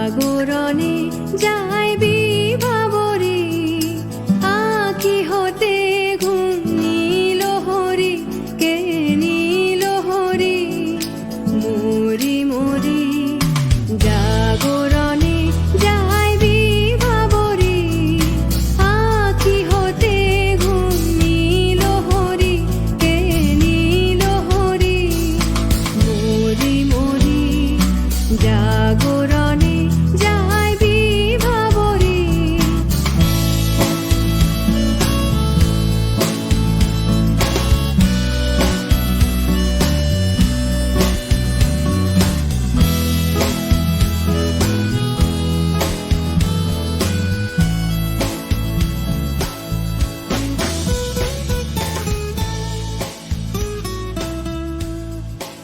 জাগরণে যাই বিভাবরে, আঁখি হতে ঘুম নীল হরি, কে নীল হরি মরি মরি। জাগরণে যাই বিভাবরে, আঁখি হতে ঘুম নীল হরি, কে নীল হরি মরি মরি। জাগরণে যাই বিভাবরে।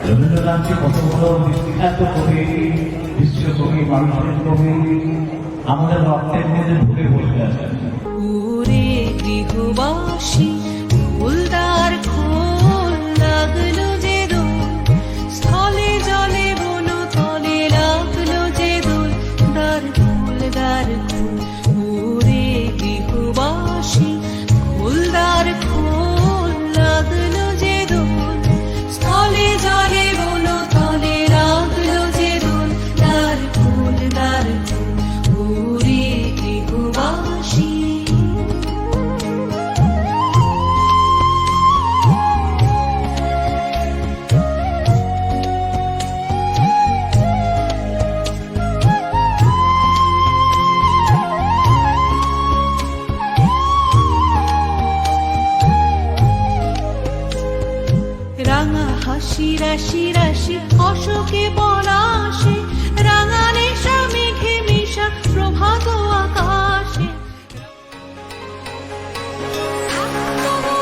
রবীন্দ্রনাথকে কত বড় বিখ্যাত কবি, বিশ্বকবি, মানুষের কবি আমাদের রক্তের মধ্যে ঢুকে বসে আছে। ওরে গৃহবাসী ফুলদার খোল, লাগলো যে দোল স্থলে জলে বন তলে, লাগলো যে দোল দার খোল দার খোল। ওরে গৃহবাসী ফুলদার খোল, লাগলো যে দোল স্থলে জলে বন তলে, লাগলো যে দোল দার খোল দার খোল। ওরে গৃহবাসী। রাঙা হাসি রাশি রাশি অশোকে পলাশে, রাঙা নেশা মেঘে মিশা প্রভাত আকাশে।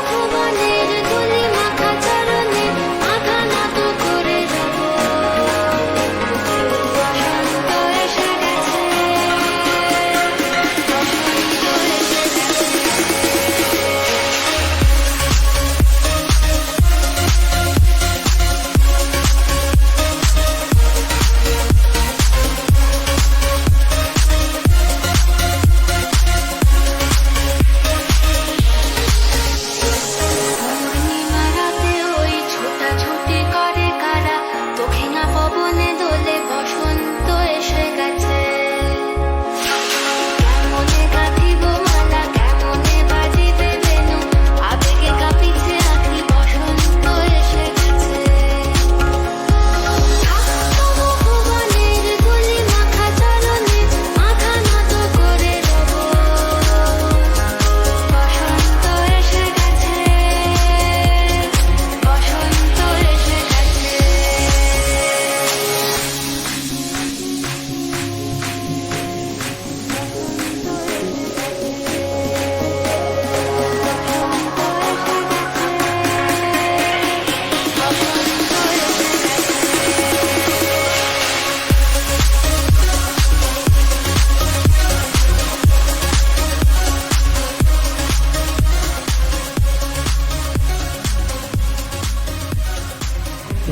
ভুবনের ধুলি মাখা চরণে মাথা নত করে যাব, বসন্ত এসে গেছে, বসন্ত এসে গেছে। পূর্ণিমা রাতে ওই ছোটাছুটি করে কারা, দক্ষিণা পবনে দোলে বসন্ত এসে গেছে। কেমনে গাঁথিব মালা, কেমনে বাজিবে বেণু, আবেগে কাঁপিছে আঁখি, বসন্ত এসে গেছে। ভুবনের ধুলি মাখা চরণে মাথা নত করে রব, বসন্ত এসে গেছে, বসন্ত এসে গেছে।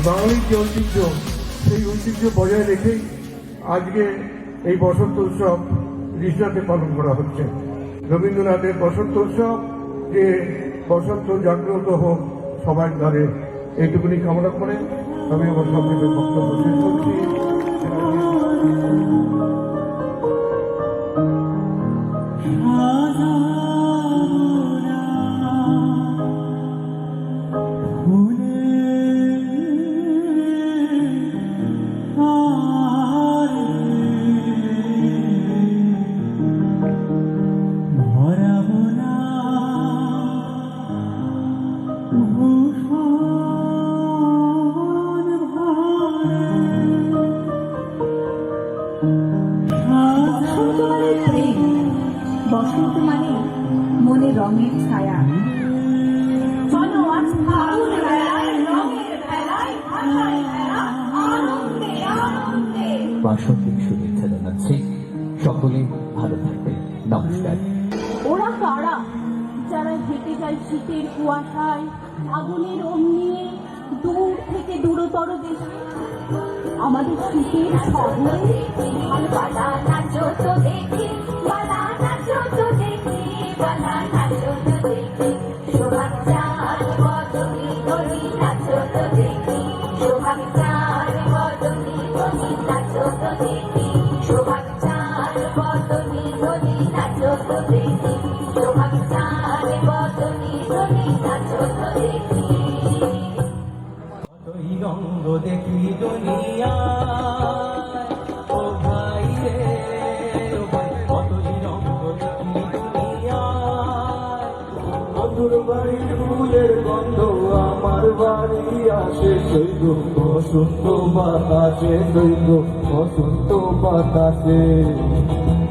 বাঙালির যে ঐতিহ্য, সেই ঐতিহ্য বজায় রেখেই আজকে এই বসন্ত উৎসব রিজনাতে পালন করা হচ্ছে। রবীন্দ্রনাথের বসন্ত উৎসব, যে বসন্ত জাগ্রত হোক সবার ঘরে, এইটুকুনি কামনা করে আমি আমার সংক্ষেপে বক্তব্য শেষ করছি। বসন্ত মানে মনে রঙের ছায়া। চলো আজ ফাগুন বেলায়, রঙের বেলায়, ভাষায় মেলা, আনন্দে আনন্দে। বাসন্তিক শুভেচ্ছা জানাচ্ছি, সকলে ভালো থাকবেন, নমস্কার। ওরা কারা যারা হেঁটে যায় শীতের কুয়াশায়, আগুনের অগ্নি দূর থেকে দূরতর দেশে? আমাদের শীতের শহরে বালা নাচো তো দেখি, বালা নাচো তো দেখি, বালা নাচো তো দেখি, সোহাগ চাঁদ বদনি গনি নাচো তো দেখি, সোহাগ চাঁদ বদনি গনি নাচো তো দেখি, সোহাগ চাঁদ বদনি গনি নাচো তো দেখি, সোহাগ চাঁদ বদনি গনি নাচো তো দেখি। কতই রঙ্গ দেখি দুনিয়া, ও ভাই রে ও ভাই, কতই রঙ্গ দেখি দুনিয়া। মধুর বাড়ির ফুলের গন্ধ আমার বাড়ি আসে, সৈন্য বসন্ত বাতাসে, সৈন্য বসন্ত বাতাসে,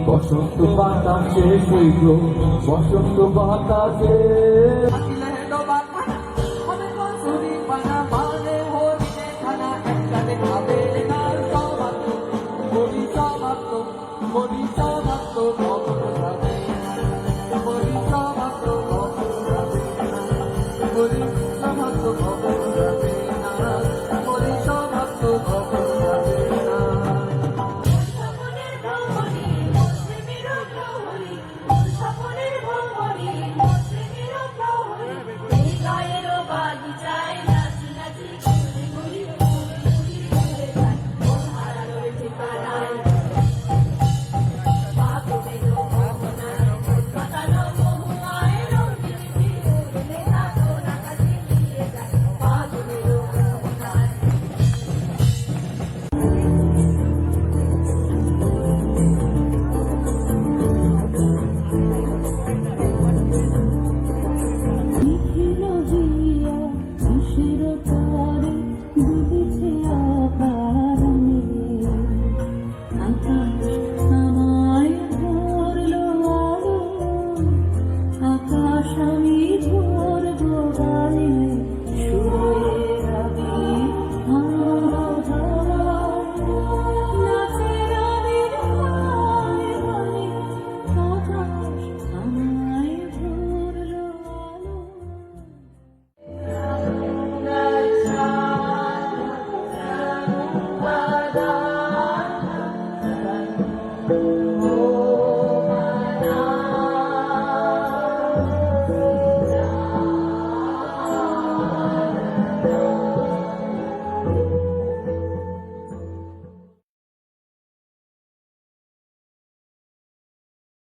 বসন্ত বাতাসে, সৈন্য বসন্ত বাতাসে।